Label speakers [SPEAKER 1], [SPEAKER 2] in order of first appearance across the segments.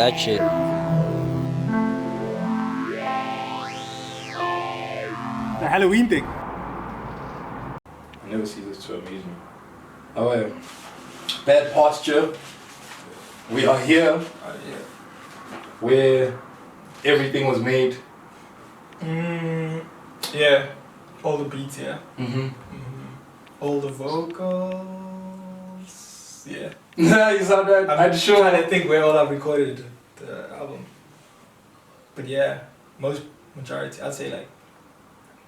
[SPEAKER 1] that shit.
[SPEAKER 2] The Halloween thing.
[SPEAKER 3] I never see this to amaze me. Oh yeah. Bad posture. We are here where everything was made.
[SPEAKER 2] Yeah. All the beats, yeah.
[SPEAKER 3] Mm-hmm.
[SPEAKER 2] All the vocals. Yeah.
[SPEAKER 3] You saw that?
[SPEAKER 2] I'm sure. Trying to think where all I recorded the album. But yeah, majority, I'd say like,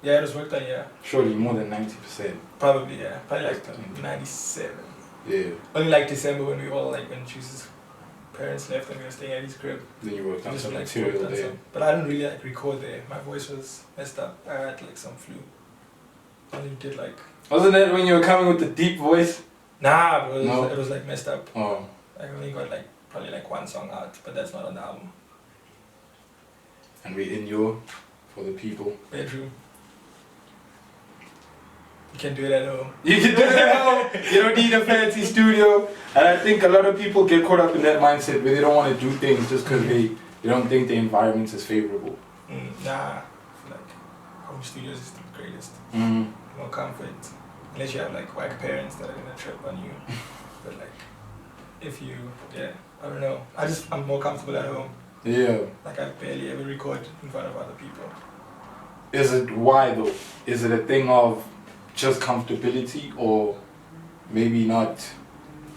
[SPEAKER 2] yeah, it was worked on, yeah.
[SPEAKER 3] Surely more than 90%.
[SPEAKER 2] Probably, yeah. Probably like 97.
[SPEAKER 3] Yeah.
[SPEAKER 2] Only like December when we all like, when JUUCE's parents left and we were staying at his crib.
[SPEAKER 3] Then you worked on
[SPEAKER 2] Just
[SPEAKER 3] some
[SPEAKER 2] like
[SPEAKER 3] material
[SPEAKER 2] worked on
[SPEAKER 3] there.
[SPEAKER 2] some, but I didn't really like record there. My voice was messed up. I had like some flu. I only did like...
[SPEAKER 3] Wasn't that when you were coming with the deep voice?
[SPEAKER 2] Nah, it
[SPEAKER 3] No.
[SPEAKER 2] was like messed up.
[SPEAKER 3] Oh.
[SPEAKER 2] I only got like, probably like one song out, but that's not on the album.
[SPEAKER 3] And we're in your, for the people.
[SPEAKER 2] Bedroom. You can do it at home.
[SPEAKER 3] You can do it at home. You don't need a fancy studio. And I think a lot of people get caught up in that mindset where they don't want to do things just because they don't think the environment is favorable.
[SPEAKER 2] Nah, I feel like home studios is the greatest.
[SPEAKER 3] Mm.
[SPEAKER 2] More comfort. Unless you have like whack parents that are gonna trip on you. But like, if you, yeah, I don't know. I'm more comfortable at home.
[SPEAKER 3] Yeah.
[SPEAKER 2] Like I barely ever record in front of other people.
[SPEAKER 3] Is it why though? Is it a thing of just comfortability or maybe not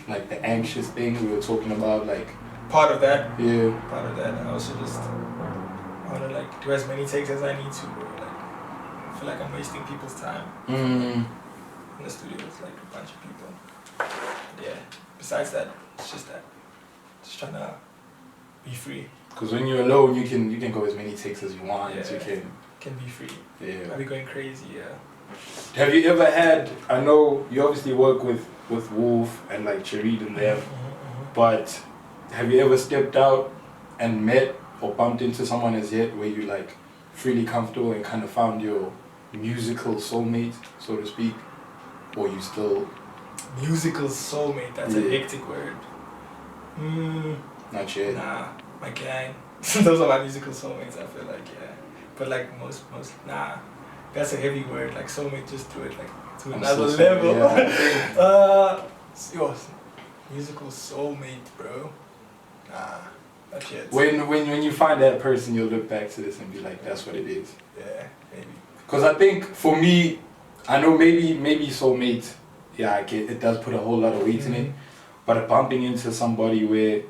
[SPEAKER 3] like the anxious thing we were talking about, like
[SPEAKER 2] Part of that.
[SPEAKER 3] yeah.
[SPEAKER 2] Part of that. I also just wanna like do as many takes as I need to, bro. Like I feel like I'm wasting people's time.
[SPEAKER 3] Mm.
[SPEAKER 2] In the studio with like a bunch of people. But yeah. Besides that, it's just that. Just trying to be free.
[SPEAKER 3] Because when you're alone, you can go as many takes as you want.
[SPEAKER 2] Yeah.
[SPEAKER 3] You
[SPEAKER 2] Can be free.
[SPEAKER 3] yeah.
[SPEAKER 2] I'll be going crazy, yeah.
[SPEAKER 3] Have you ever had? I know you obviously work with Wolf and like Charid and them, but have you ever stepped out and met or bumped into someone as yet where you like freely comfortable and kind of found your musical soulmate, so to speak, or you still
[SPEAKER 2] Musical soulmate, that's a hectic word.
[SPEAKER 3] not yet?
[SPEAKER 2] Nah, my gang. Those are my musical soulmates, I feel like, yeah. But like most, nah. That's a heavy word, like soulmate, just do it like to another level.
[SPEAKER 3] Yeah.
[SPEAKER 2] Yo, musical soulmate, bro. Nah, not yet.
[SPEAKER 3] When you find that person, you'll look back to this and be like, that's what it is.
[SPEAKER 2] Yeah, maybe.
[SPEAKER 3] Because I think for me, I know maybe soulmate, yeah, I get it does put a whole lot of weight in it, but bumping into somebody where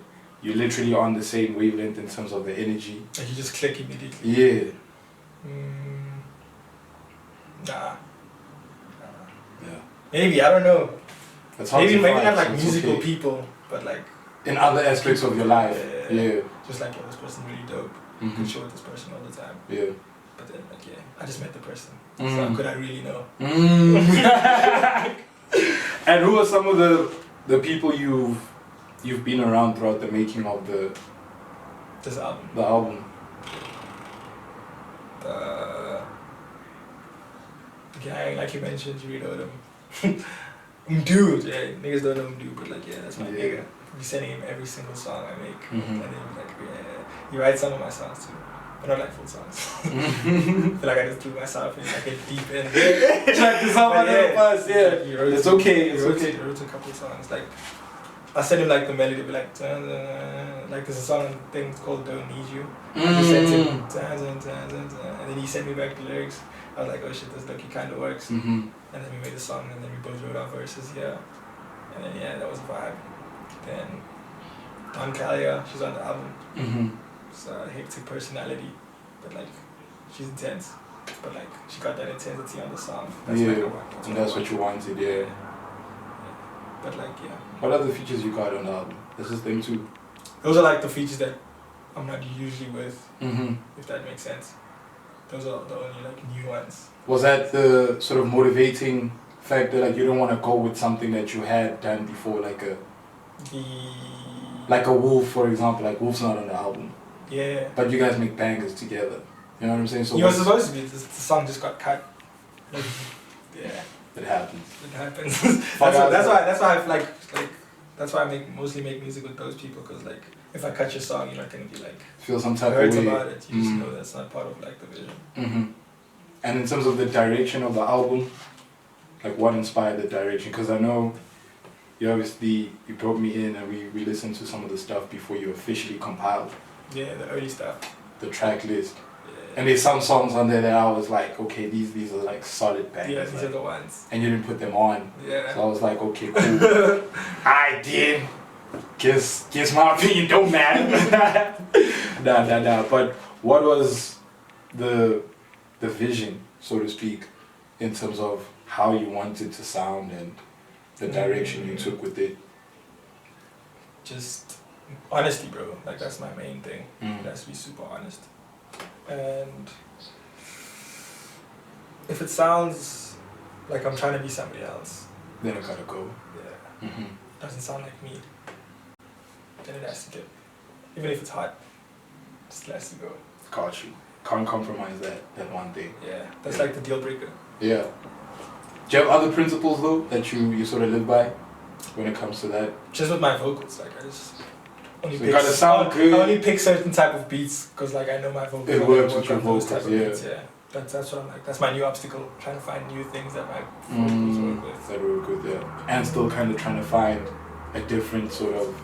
[SPEAKER 3] you're literally on the same wavelength in terms of the energy.
[SPEAKER 2] Like you just click immediately.
[SPEAKER 3] Yeah.
[SPEAKER 2] Nah.
[SPEAKER 3] Yeah.
[SPEAKER 2] Maybe, I don't know.
[SPEAKER 3] That's hard
[SPEAKER 2] Maybe
[SPEAKER 3] to find,
[SPEAKER 2] not like
[SPEAKER 3] so it's
[SPEAKER 2] musical
[SPEAKER 3] okay.
[SPEAKER 2] people, but like
[SPEAKER 3] In other aspects of your life. Yeah.
[SPEAKER 2] just like, this person really dope.
[SPEAKER 3] Mhm.
[SPEAKER 2] Could show with this person all the time.
[SPEAKER 3] Yeah.
[SPEAKER 2] But then like, yeah, I just met the person. So
[SPEAKER 3] Mm.
[SPEAKER 2] how could I really know?
[SPEAKER 3] And who are some of the people you've been around throughout the making of
[SPEAKER 2] This album.
[SPEAKER 3] the album?
[SPEAKER 2] Gang, like you mentioned, you know them. Dude, yeah, niggas don't know dude, but like, yeah, that's my nigga. Be sending him every single song I make. And then like, yeah, he writes some of my songs too. But not like full songs. I feel like I just threw myself in like a deep end.
[SPEAKER 3] Check this out, yeah.
[SPEAKER 2] He wrote
[SPEAKER 3] It's okay, it's okay.
[SPEAKER 2] He wrote a couple of songs. Like, I sent him like the melody, be like, like there's a song thing called Don't Need You. I just sent him, and then he sent me back the lyrics. I was like, oh shit, this lucky kind of works. And then we made the song, and then we both wrote our verses, yeah. And then yeah, that was a vibe. Then Don Callia, she's on the album. It's a hectic personality, but like, she's intense. But like, she got that intensity on the song. That's
[SPEAKER 3] yeah,
[SPEAKER 2] like
[SPEAKER 3] and that's what you wanted, yeah.
[SPEAKER 2] But like, yeah.
[SPEAKER 3] What other features you got on the album? This is thing too.
[SPEAKER 2] Those are like the features that I'm not usually with,
[SPEAKER 3] Mm-hmm.
[SPEAKER 2] if that makes sense. Those are the only like new ones.
[SPEAKER 3] Was that the sort of motivating factor, like you don't want to go with something that you had done before, like a Wolf, for example? Like Wolf's not on the album.
[SPEAKER 2] Yeah.
[SPEAKER 3] But you guys make bangers together. You know what I'm saying? So
[SPEAKER 2] you were supposed to be. The song just got cut. Yeah.
[SPEAKER 3] It happens.
[SPEAKER 2] It happens. that's why I feel like that's why I mostly make music with those people, because like if I cut your song, you're not gonna be like
[SPEAKER 3] feel some type of
[SPEAKER 2] hurt
[SPEAKER 3] way
[SPEAKER 2] about it. You just know that's not part of like the vision.
[SPEAKER 3] Mm-hmm. And in terms of the direction of the album, like what inspired the direction? Because I know you brought me in and we listened to some of the stuff before you officially compiled.
[SPEAKER 2] Yeah, the early stuff.
[SPEAKER 3] The track list. And there's some songs on there that I was like, okay, these are like solid bangers.
[SPEAKER 2] Yeah, these
[SPEAKER 3] like,
[SPEAKER 2] are the ones.
[SPEAKER 3] And you didn't put them on.
[SPEAKER 2] Yeah.
[SPEAKER 3] So I was like, okay, cool. I did. Guess my opinion don't matter. Nah. But what was the vision, so to speak, in terms of how you wanted to sound and the direction you took with it?
[SPEAKER 2] Just honesty, bro. Like that's my main thing. It has to be super honest. And if it sounds like I'm trying to be somebody else,
[SPEAKER 3] then it gotta go.
[SPEAKER 2] Yeah. Doesn't sound like me, then it has to go. Even if it's hot, it still has to go.
[SPEAKER 3] Got you. Can't compromise that one thing.
[SPEAKER 2] Yeah, that's like the deal breaker.
[SPEAKER 3] Yeah. Do you have other principles though that you sort of live by when it comes to that?
[SPEAKER 2] Just with my vocals, like I just only
[SPEAKER 3] So you gotta sound good.
[SPEAKER 2] I only pick certain type of beats because like I know my vocals.
[SPEAKER 3] It works with your vocals,
[SPEAKER 2] Beats, yeah. That's what I'm like. That's my new obstacle, trying to find new things that my vocals work with.
[SPEAKER 3] That work with, yeah. And still kind of trying to find a different sort of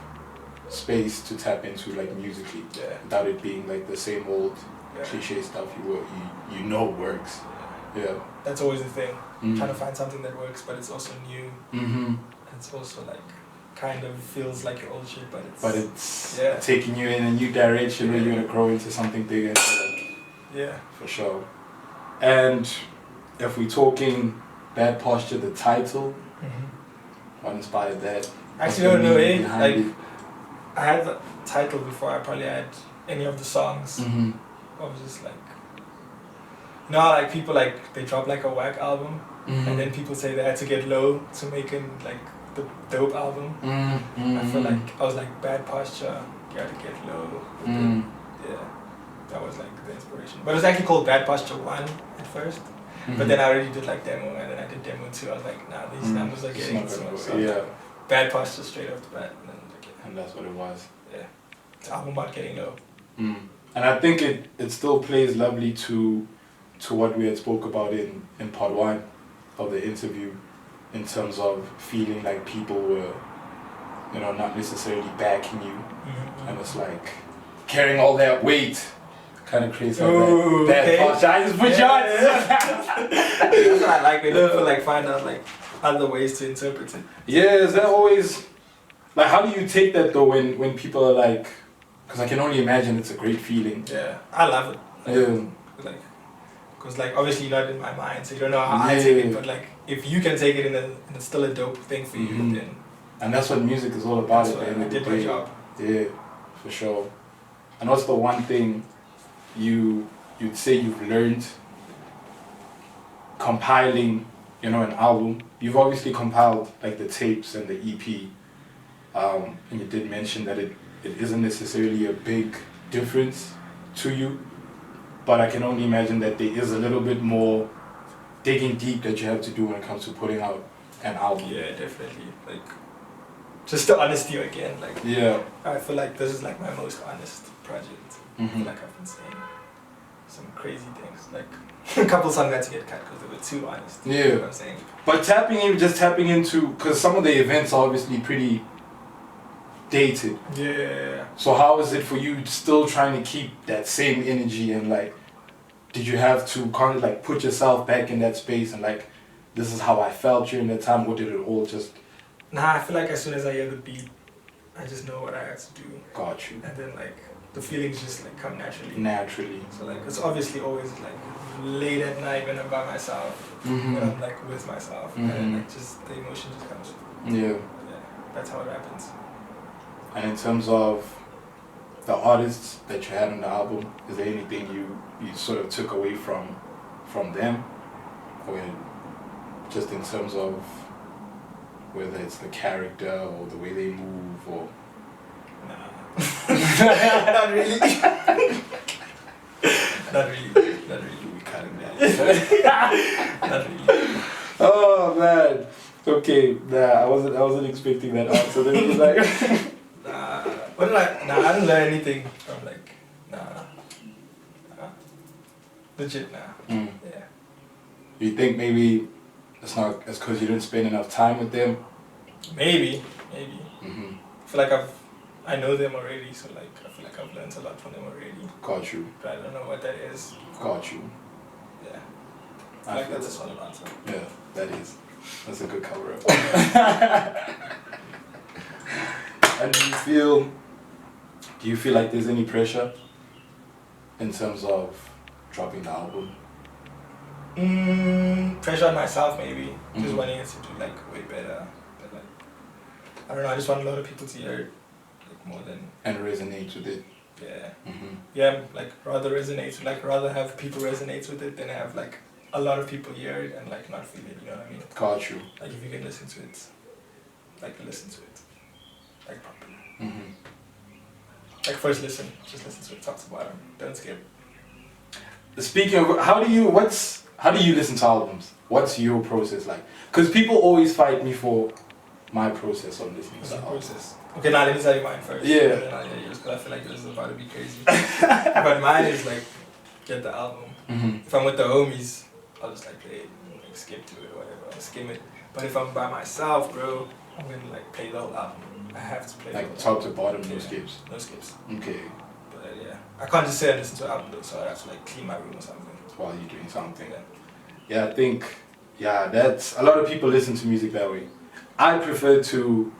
[SPEAKER 3] space to tap into, like musically, without it being like the same old cliche stuff you know works. Yeah.
[SPEAKER 2] That's always the thing. Trying to find something that works, but it's also new. It's also like kind of feels like your old shit, but it's taking you in a new direction where you're gonna grow into something bigger. Yeah, for sure.
[SPEAKER 3] And if we're talking Bad Posture, the title, what inspired that?
[SPEAKER 2] Actually, I don't know, like I had the title before I probably had any of the songs. I was just like, you know, like people like they drop like a whack album, and then people say they had to get low to make it like the dope album. I feel like I was like Bad Posture, you had to get low. Yeah, that was like the inspiration. But it was actually called Bad Posture 1 at first. But then I already did like demo, and then I did demo 2. I was like, nah, these numbers are getting too much. So Bad Posture straight off the bat.
[SPEAKER 3] And that's what it was.
[SPEAKER 2] Yeah, it's an album about getting low.
[SPEAKER 3] And I think it still plays lovely to what we had spoke about in part 1 of the interview, in terms of feeling like people were, you know, not necessarily backing you, and it's like carrying all that weight kind of creates like that posture. I just put shots.
[SPEAKER 2] That's what I like when people like find out like other ways to interpret it.
[SPEAKER 3] Yeah, is that always like, how do you take that though when people are like, because I can only imagine it's a great feeling.
[SPEAKER 2] Yeah, I love it. Like, because like obviously you're not in my mind, so you don't know how I take it, but like if you can take it and it's still a dope thing for you, then.
[SPEAKER 3] And that's what music is all about.
[SPEAKER 2] That's what I did my job.
[SPEAKER 3] Yeah, for sure. And what's the one thing you'd say you've learned compiling, you know, an album? You've obviously compiled like the tapes and the EP, and you did mention that it isn't necessarily a big difference to you, but I can only imagine that there is a little bit more digging deep that you have to do when it comes to putting out an album.
[SPEAKER 2] Yeah, definitely. Like, just the honesty again. Like, I feel like this is like my most honest project. I feel like I've been saying some crazy things. Like, a couple songs had to get cut because they were too honest.
[SPEAKER 3] Yeah.
[SPEAKER 2] You know what I'm saying?
[SPEAKER 3] But tapping into, because some of the events are obviously pretty dated.
[SPEAKER 2] Yeah.
[SPEAKER 3] So how is it for you still trying to keep that same energy, and like, did you have to kind of like put yourself back in that space and like, this is how I felt during that time, or did it all just?
[SPEAKER 2] Nah, I feel like as soon as I hear the beat, I just know what I have to do.
[SPEAKER 3] Got you.
[SPEAKER 2] And then like, the feelings just like come naturally.
[SPEAKER 3] Naturally.
[SPEAKER 2] So like, it's obviously always like late at night when I'm by myself, when I'm like with myself, and then like just the emotion just comes.
[SPEAKER 3] Yeah.
[SPEAKER 2] That's how it happens.
[SPEAKER 3] And in terms of the artists that you had on the album, is there anything you sort of took away from them, or just in terms of whether it's the character or the way they move, or?
[SPEAKER 2] Not really. Not really.
[SPEAKER 3] We cutting that.
[SPEAKER 2] Not really.
[SPEAKER 3] Oh man. Okay, nah, I wasn't expecting that answer. Then it was like,
[SPEAKER 2] Nah, but like, nah, I didn't learn anything from like, nah. Legit, nah.
[SPEAKER 3] mm.
[SPEAKER 2] Yeah.
[SPEAKER 3] You think maybe it's because you didn't spend enough time with them?
[SPEAKER 2] Maybe.
[SPEAKER 3] Mm-hmm.
[SPEAKER 2] I feel like I know them already, so like I feel like I've learned a lot from them already.
[SPEAKER 3] Got you.
[SPEAKER 2] But I don't know what that is.
[SPEAKER 3] Got you.
[SPEAKER 2] Yeah. I feel like that's a solid answer.
[SPEAKER 3] Yeah, that is. That's a good cover up. And do you feel like there's any pressure in terms of dropping the album?
[SPEAKER 2] Pressure on myself maybe. Just
[SPEAKER 3] Mhm.
[SPEAKER 2] wanting it to do like way better. But like, I don't know, I just want a lot of people to hear it like more than.
[SPEAKER 3] And resonate with it.
[SPEAKER 2] Yeah.
[SPEAKER 3] Mm-hmm.
[SPEAKER 2] Yeah, like rather have people resonate with it than have like a lot of people hear it and like not feel it, you know what I mean?
[SPEAKER 3] Got you.
[SPEAKER 2] Like if you can listen to it, like listen to it. Like properly.
[SPEAKER 3] Mm-hmm.
[SPEAKER 2] Like first listen, just listen to it top to bottom. Don't skip.
[SPEAKER 3] Speaking of, how do you listen to albums? What's your process like? Because people always fight me for my process of listening
[SPEAKER 2] What's
[SPEAKER 3] to
[SPEAKER 2] the
[SPEAKER 3] albums.
[SPEAKER 2] process? Okay, now let me tell you mine first.
[SPEAKER 3] Yeah.
[SPEAKER 2] Then I'll hear yours because I feel like yours is about to be crazy. But mine is like, get the album.
[SPEAKER 3] Mm-hmm.
[SPEAKER 2] If I'm with the homies, I'll just like play it, like skip to it or whatever, I'll skim it. But if I'm by myself, bro, I'm gonna like play the whole album. I have to play
[SPEAKER 3] Like
[SPEAKER 2] the whole
[SPEAKER 3] top to bottom, no
[SPEAKER 2] Yeah.
[SPEAKER 3] skips.
[SPEAKER 2] No skips.
[SPEAKER 3] Okay.
[SPEAKER 2] But yeah, I can't just sit and listen to an album though, so I have to like clean my room or something.
[SPEAKER 3] While you're doing something.
[SPEAKER 2] Yeah.
[SPEAKER 3] Yeah, I think, that's, a lot of people listen to music that way. I prefer to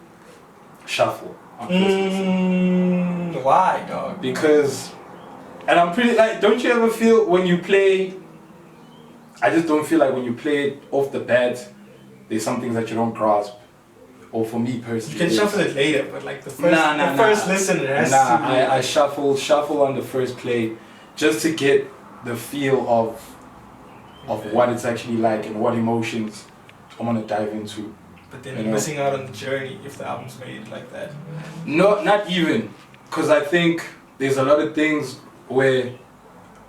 [SPEAKER 3] shuffle on first listen.
[SPEAKER 2] Why, dog?
[SPEAKER 3] Because, and I'm pretty, like, don't you ever feel when you play, I just don't feel like when you play it off the bat, there's some things that you don't grasp. Or for me personally.
[SPEAKER 2] You can shuffle it later, but like the first listen, it has to be.
[SPEAKER 3] I shuffle on the first play just to get the feel of what it's actually like and what emotions I want to dive into.
[SPEAKER 2] But then you're missing out on the journey if the album's made like that.
[SPEAKER 3] No, not even. Because I think there's a lot of things where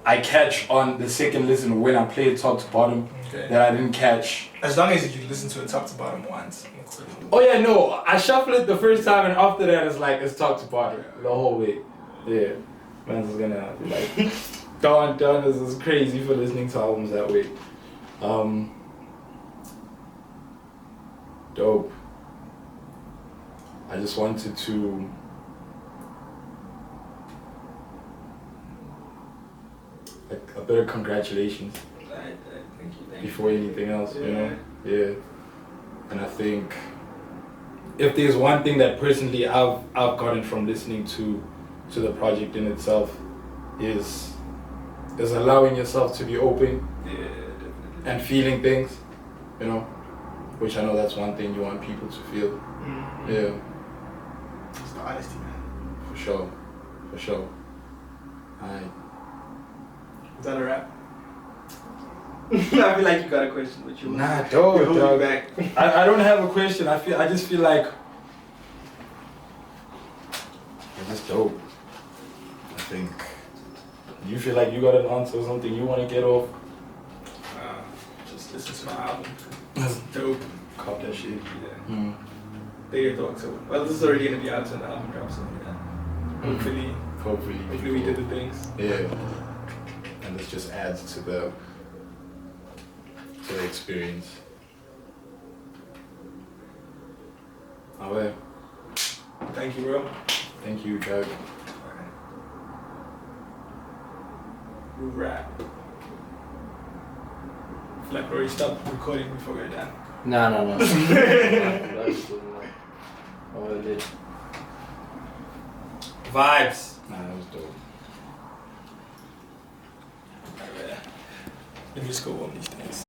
[SPEAKER 3] I catch on the second listen when I play it top to bottom that I didn't catch.
[SPEAKER 2] As long as you listen to it top to bottom once.
[SPEAKER 3] Oh yeah, no, I shuffle it the first time and after that it's top to bottom the whole way. Yeah, man's is gonna be like, Don is crazy for listening to albums that way. Dope. I just wanted to a bit of congratulations
[SPEAKER 2] Thank you.
[SPEAKER 3] before anything else, you know? Yeah. And I think if there's one thing that personally I've gotten from listening to the project in itself is allowing yourself to be open and feeling things, you know, which I know that's one thing you want people to feel.
[SPEAKER 2] Mm-hmm.
[SPEAKER 3] Yeah.
[SPEAKER 2] It's the honesty, man.
[SPEAKER 3] For sure. Alright.
[SPEAKER 2] Is that a wrap? I feel like you got a question, but you
[SPEAKER 3] Nah, dog.
[SPEAKER 2] Back.
[SPEAKER 3] I don't have a question. I just feel like that's dope. I think you feel like you got an answer or something you want to get off.
[SPEAKER 2] Just listen to my album. That's dope.
[SPEAKER 3] Cop that shit.
[SPEAKER 2] Yeah. They thought so. Well, this is already gonna be out when the album drops, so yeah. Hopefully we did the things.
[SPEAKER 3] Yeah. And this just adds to the experience. Alright.
[SPEAKER 2] Thank you, bro.
[SPEAKER 3] Thank you, Doug.
[SPEAKER 2] Wrap. I feel like we already stopped recording before we're done.
[SPEAKER 1] No.
[SPEAKER 2] Vibes.
[SPEAKER 3] Nah, that was dope.
[SPEAKER 2] Let me just go warm these things.